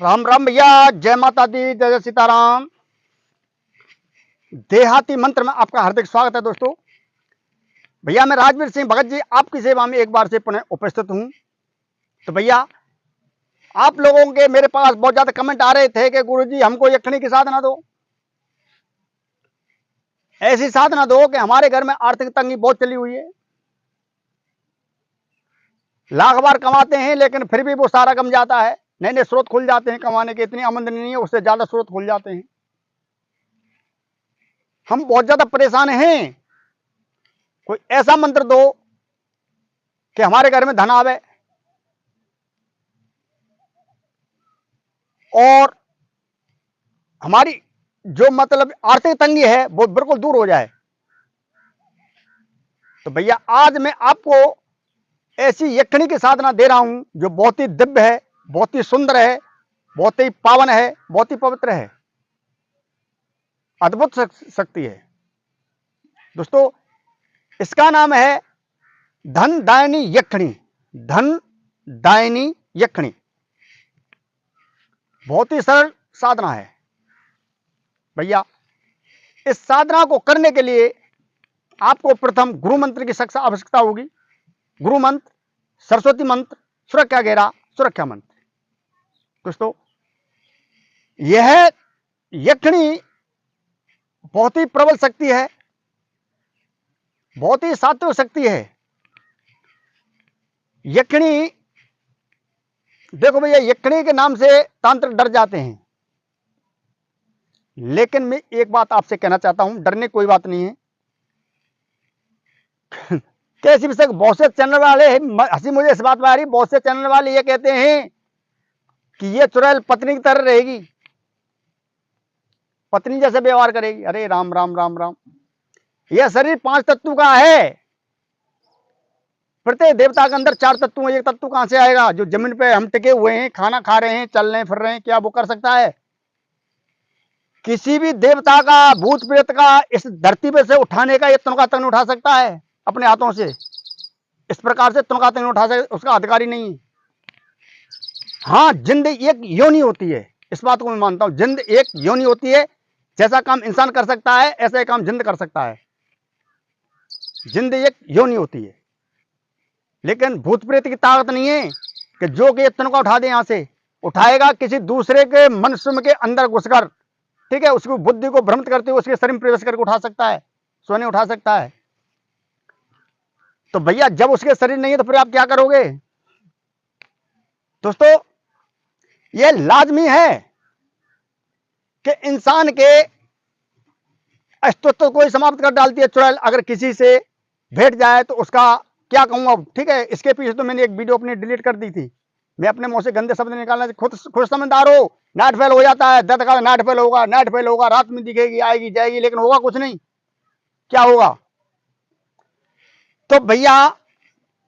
राम राम भैया, जय माता दी, जय जय सीताराम। देहाती मंत्र में आपका हार्दिक स्वागत है दोस्तों। भैया मैं राजवीर सिंह भगत जी आपकी सेवा में एक बार से पुनः उपस्थित हूं। तो भैया आप लोगों के मेरे पास बहुत ज्यादा कमेंट आ रहे थे कि गुरुजी हमको यक्षिणी की साधना दो, ऐसी साधना दो कि हमारे घर में आर्थिक तंगी बहुत चली हुई है, लाख बार कमाते हैं लेकिन फिर भी वो सारा कम जाता है। नए नए स्रोत खुल जाते हैं कमाने के, इतनी आमदनी नहीं है, उससे ज्यादा स्रोत खुल जाते हैं। हम बहुत ज्यादा परेशान हैं। कोई ऐसा मंत्र दो कि हमारे घर में धन आवे और हमारी जो मतलब आर्थिक तंगी है वो बिल्कुल दूर हो जाए। तो भैया आज मैं आपको ऐसी यक्षिणी की साधना दे रहा हूं जो बहुत ही दिव्य है, बहुत ही सुंदर है, बहुत ही पावन है, बहुत ही पवित्र है, अद्भुत शक्ति है दोस्तों। इसका नाम है धन दायनी यक्षिणी। धन दायनी यक्षिणी बहुत ही सरल साधना है भैया। इस साधना को करने के लिए आपको प्रथम गुरु मंत्र की सख्त आवश्यकता होगी। गुरु मंत्र, सरस्वती मंत्र, सुरक्षा घेरा, सुरक्षा मंत्र। दोस्तों यह यक्षिणी बहुत ही प्रबल शक्ति है, बहुत ही सात्विक शक्ति है यक्षिणी। देखो भैया, यक्षिणी के नाम से तांत्रिक डर जाते हैं, लेकिन मैं एक बात आपसे कहना चाहता हूं, डरने कोई बात नहीं है। कैसी भी बहुत से चैनल वाले हंसी मुझे इस बात में आ रही, बहुत से चैनल वाले ये कहते हैं कि ये चुड़ैल पत्नी की तरह रहेगी, पत्नी जैसे व्यवहार करेगी। अरे राम राम राम राम, यह शरीर 5 तत्व का है। प्रत्येक देवता के अंदर 4 तत्व हैं, एक तत्व कहां से आएगा? जो जमीन पे हम टिके हुए हैं, खाना खा रहे हैं, चल रहे फिर रहे हैं, क्या वो कर सकता है? किसी भी देवता का, भूत प्रेत का इस धरती पे से उठाने का ये तनका तक नहीं उठा सकता है अपने हाथों से। इस प्रकार से तनका तक नहीं उठा सकता, उसका अधिकारी नहीं है। हाँ, जिंद एक योनि होती है, इस बात को मैं मानता हूं। जिंद एक योनि होती है, जैसा काम इंसान कर सकता है ऐसा ही काम जिंद कर सकता है। जिंद एक योनि होती है, लेकिन भूत प्रेत की ताकत नहीं है कि जो कि तनका उठा दे। यहां से उठाएगा किसी दूसरे के मनुष्य के अंदर घुसकर, ठीक है, उसकी बुद्धि को भ्रमित करते हुए उसके शरीर में प्रवेश करके उठा सकता है, सोने उठा सकता है। तो भैया जब उसके शरीर नहीं है तो फिर आप क्या करोगे? दोस्तों यह लाजमी है कि इंसान के अस्तित्व को ही समाप्त कर डालती है चुड़ैल। अगर किसी से भेंट जाए तो उसका क्या कहूं अब, ठीक है। इसके पीछे तो मैंने एक वीडियो अपनी डिलीट कर दी थी। मैं अपने मुंह से गंदे शब्द निकालना, खुद समझदार हो, नाट फेल हो जाता है, दर्द का नाट फेल होगा, नाट फेल होगा, रात में दिखेगी, आएगी जाएगी, लेकिन होगा कुछ नहीं। क्या होगा? तो भैया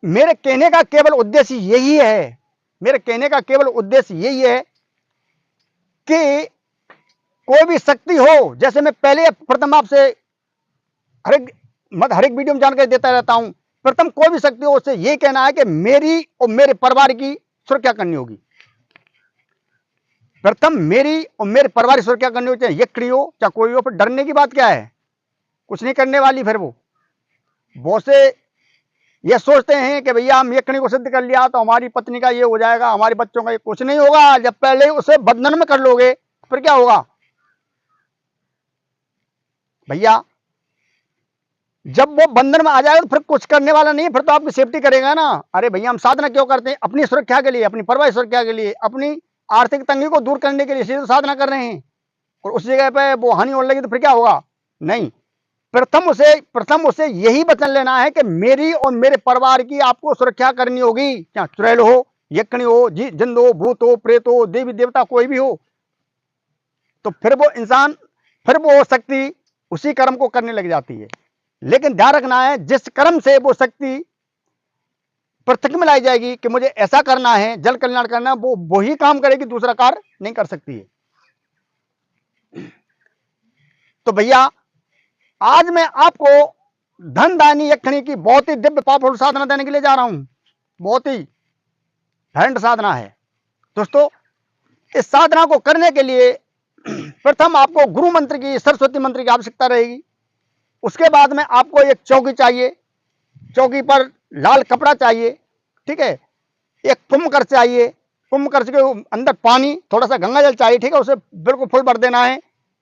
मेरे कहने का केवल उद्देश्य यही है, मेरे कहने का केवल उद्देश्य यही है कि कोई भी शक्ति हो, जैसे मैं पहले प्रथम आपसे हर एक वीडियो में जानकारी देता रहता हूं, प्रथम कोई भी शक्ति हो उससे यह कहना है कि मेरी और मेरे परिवार की सुरक्षा करनी होगी। प्रथम मेरी और मेरे परिवार की सुरक्षा करनी होगी, चाहे यक्षिणी हो चाहे कोई हो। फिर डरने की बात क्या है? कुछ नहीं करने वाली। फिर वो बहुत से ये सोचते हैं कि भैया हम यक्षिणी को सिद्ध कर लिया तो हमारी पत्नी का ये हो जाएगा, हमारे बच्चों का ये। कुछ नहीं होगा। जब पहले उसे बंधन में कर लोगे फिर क्या होगा भैया? जब वो बंधन में आ जाएगा तो फिर कुछ करने वाला नहीं, फिर तो आपकी सेफ्टी करेगा ना। अरे भैया हम साधना क्यों करते हैं? अपनी सुरक्षा के लिए, अपनी परिवार सुरक्षा के लिए, अपनी आर्थिक तंगी को दूर करने के लिए तो साधना कर रहे हैं। और उस जगह पे वो हानि होने लगी तो फिर क्या होगा? नहीं, प्रथम उसे यही वचन लेना है कि मेरी और मेरे परिवार की आपको सुरक्षा करनी होगी। क्या चुड़ैल हो, यक्षिणी हो, जिंद हो, भूत हो, प्रेत हो, देवी देवता कोई भी हो, तो फिर वो इंसान, फिर वो शक्ति उसी कर्म को करने लग जाती है। लेकिन ध्यान रखना है, जिस कर्म से वो शक्ति पृथक में लाई जाएगी कि मुझे ऐसा करना है, जल कल्याण करना, वो वही काम करेगी, दूसरा कार्य नहीं कर सकती है। तो भैया आज मैं आपको धन दानी यक्षिणी की बहुत ही दिव्य पावरफुल साधना देने के लिए जा रहा हूं। बहुत ही भयंकर साधना है दोस्तों। इस साधना को करने के लिए प्रथम आपको गुरु मंत्र की, सरस्वती मंत्र की आवश्यकता रहेगी। उसके बाद में आपको एक चौकी चाहिए, चौकी पर लाल कपड़ा चाहिए, ठीक है। एक कुंभकर चाहिए, कुंभकर के अंदर पानी, थोड़ा सा गंगा जल चाहिए, ठीक है, उसे बिल्कुल फुल भर देना है।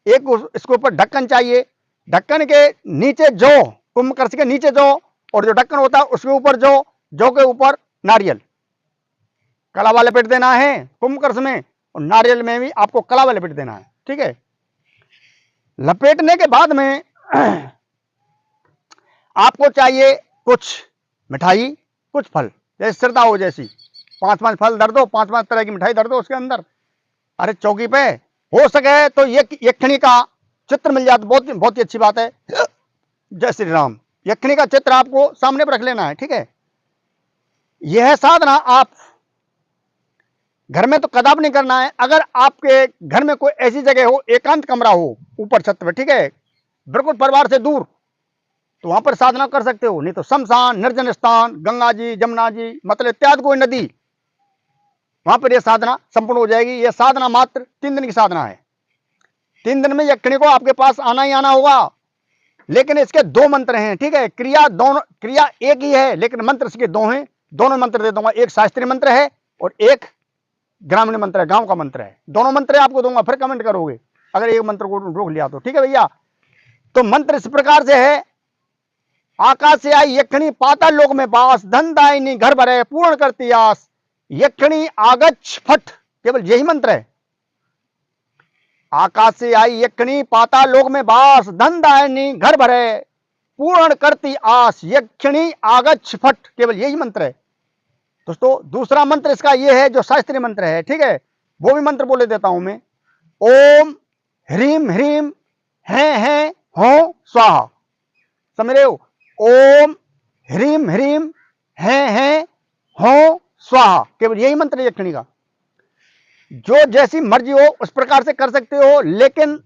एक इसके ऊपर ढक्कन चाहिए, ढक्कन के नीचे जौ, कुंभकर के नीचे जौ, और जो ढक्कन होता है उसके ऊपर जौ, जौ के ऊपर नारियल, कलावा लपेट देना है कुंभकर्ष में, और नारियल में भी आपको कलावा लपेट देना है, ठीक है। लपेटने के बाद में आपको चाहिए कुछ मिठाई, कुछ फल, जैसे श्रद्धा हो जैसी, 5-5 फल धर दो, 5-5 तरह की मिठाई धर दो उसके अंदर। अरे चौकी पे हो सके तो यक्षिणी का चित्र मिल जाए तो बहुत बहुत ही अच्छी बात है। जय श्री राम। यक्षिणी का चित्र आपको सामने पर रख लेना है, ठीक है। यह साधना आप घर में तो कदाप नहीं करना है। अगर आपके घर में कोई ऐसी जगह हो, एकांत कमरा हो ऊपर छत पे, ठीक है, बिल्कुल परिवार से दूर, तो वहां पर साधना कर सकते हो। नहीं तो शमशान, निर्जन स्थान, गंगा जी, जमुना जी, मतलब इत्यादि कोई नदी, वहां पर यह साधना संपूर्ण हो जाएगी। यह साधना मात्र 3 दिन की साधना है। 3 दिन में यक्षिणी को आपके पास आना ही आना होगा। लेकिन इसके 2 मंत्र हैं, ठीक है। क्रिया दोनों, क्रिया एक ही है लेकिन मंत्र इसके 2 हैं। दोनों मंत्र दे दूंगा, एक शास्त्रीय मंत्र है और एक ग्रामीण मंत्र है, गांव का मंत्र है। दोनों मंत्र आपको दूंगा, फिर कमेंट करोगे अगर एक मंत्र को रोक लिया तो, ठीक है भैया। तो मंत्र इस प्रकार से है, आकाश से आई यक्षिणी पाताल लोक में बास, धन दायिनी घर भरे पूर्ण करती आस, यक्षिणी आगच्छ फट, केवल यही मंत्र है। आकाश से आई यक्षिणी पाताल लोक में बास, धन दायिनी घर भरे पूर्ण करती आस, यक्षिणी आगच्छ फट, केवल यही मंत्र है दोस्तों। दूसरा मंत्र इसका यह है जो शास्त्रीय मंत्र है, ठीक है, वो भी मंत्र बोले देता हूं मैं। ओम ह्रीम ह्रीम हैं हो स्वाहा, समझ रहे हो। ओम ह्रीम ह्रीम हैं हो स्वाहा, केवल यही मंत्र है यक्षिणी का। जो जैसी मर्जी हो उस प्रकार से कर सकते हो, लेकिन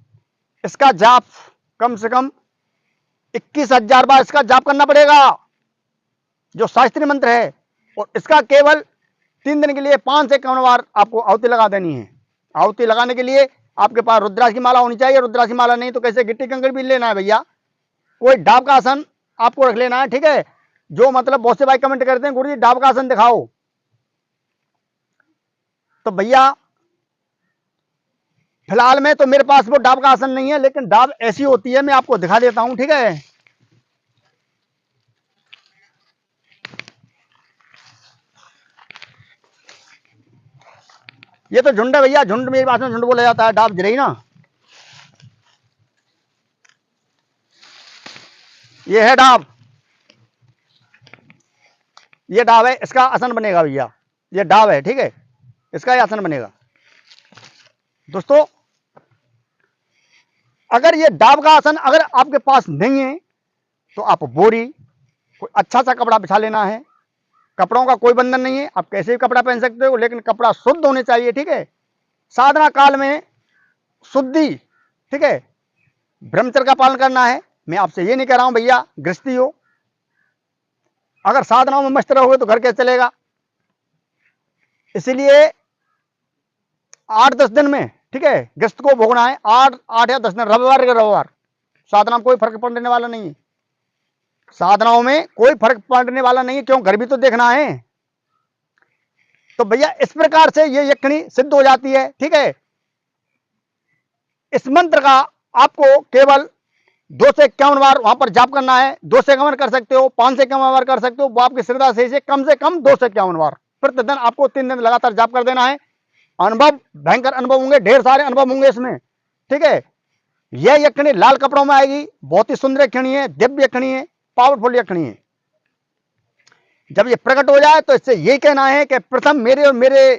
इसका जाप कम से कम 21,000 बार इसका जाप करना पड़ेगा, जो शास्त्रीय मंत्र है। और इसका केवल 3 दिन के लिए 5 से 51 बार आपको आहुति लगा देनी है। आहुति लगाने के लिए आपके पास रुद्राक्ष की माला होनी चाहिए। रुद्राक्ष की माला नहीं तो कैसे गिट्टी कंकड़ भी लेना है भैया। कोई डाब का आसन आपको रख लेना है, ठीक है। जो मतलब बहुत से भाई कमेंट करते हैं गुरु जी डाब का आसन दिखाओ, तो भैया फिलहाल में तो मेरे पास वो डाब का आसन नहीं है, लेकिन डाब ऐसी होती है, मैं आपको दिखा देता हूं, ठीक है। ये तो झुंड है भैया, झुंड मेरी भाषा में झुंड बोला जाता है, डाब गिरई ना। ये है डाब, ये डाब है, इसका आसन बनेगा भैया। ये डाब है, ठीक है, इसका ही आसन बनेगा दोस्तों। अगर ये डाब का आसन अगर आपके पास नहीं है तो आप बोरी, कोई अच्छा सा कपड़ा बिछा लेना है। कपड़ों का कोई बंधन नहीं है, आप कैसे भी कपड़ा पहन सकते हो, लेकिन कपड़ा शुद्ध होने चाहिए, ठीक है। साधना काल में शुद्धि, ठीक है, ब्रह्मचर्य का पालन करना है। मैं आपसे ये नहीं कह रहा हूं भैया गृहस्थी हो, अगर साधनाओं में मस्त रहोगे तो घर कैसे चलेगा। इसीलिए 8-10 दिन में, ठीक है, गृहस्थ को भोगना है 8 या 10 दिन, रविवार के रविवार। साधना में कोई फर्क पड़ने वाला नहीं है, साधनाओं में कोई फर्क पड़ने वाला नहीं है, क्यों, घर भी तो देखना है। तो भैया इस प्रकार से ये यक्षिणी सिद्ध हो जाती है, ठीक है। इस मंत्र का आपको केवल 2 से 51 बार वहां पर जाप करना है। 2 से 51 कर सकते हो, 5 से 51 बार कर सकते हो, वो आपकी श्रद्धा से कम 2 से 51 बार प्रतिदिन आपको 3 दिन लगातार जाप कर देना है। अनुभव, भयंकर अनुभव होंगे, ढेर सारे अनुभव होंगे इसमें, ठीक है। यह यक्षिणी लाल कपड़ों में आएगी, बहुत ही सुंदर यक्षिणी है, दिव्य यक्षिणी है, पावरफुल यक्षिणी है। जब ये प्रकट हो जाए तो इससे यही कहना है कि प्रथम मेरे और मेरे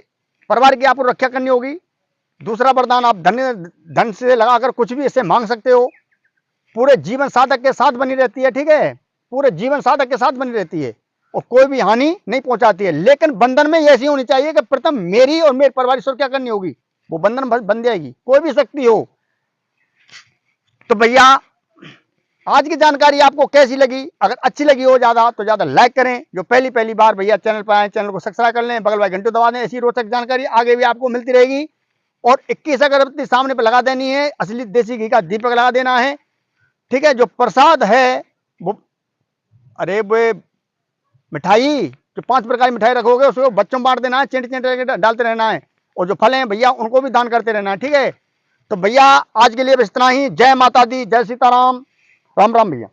परिवार की आपको रक्षा करनी होगी। दूसरा वरदान आप धन से लगाकर कुछ भी इससे मांग सकते हो। पूरे जीवन साधक के साथ बनी रहती है, ठीक है, पूरे जीवन साधक के साथ बनी रहती है और कोई भी हानि नहीं पहुंचाती है। लेकिन बंधन में ऐसी होनी चाहिए कि प्रथम मेरी और मेरे परिवार की सुरक्षा करनी होगी, वो बंधन बन जाएगी, कोई भी शक्ति हो। तो भैया आज की जानकारी आपको कैसी लगी? अगर अच्छी लगी हो ज्यादा तो ज्यादा लाइक करें। जो पहली बार भैया चैनल पर आए, चैनल को सब्सक्राइब कर लें, बगल वाली घंटी दबा दें। ऐसी रोचक जानकारी आगे भी आपको मिलती रहेगी। और 21 अगरबत्ती सामने पे लगा देनी है, असली देसी घी का दीपक लगा देना है। ठीक है, जो प्रसाद है वो, अरे वो मिठाई, जो 5 प्रकार की मिठाई रखोगे उसको बच्चों में बांट देना है, चेंट चेंट डालते रहना है। और जो फल हैं भैया उनको भी दान करते रहना है। ठीक है, तो भैया आज के लिए बस इतना ही। जय माता दी, जय सीताराम, राम राम भैया।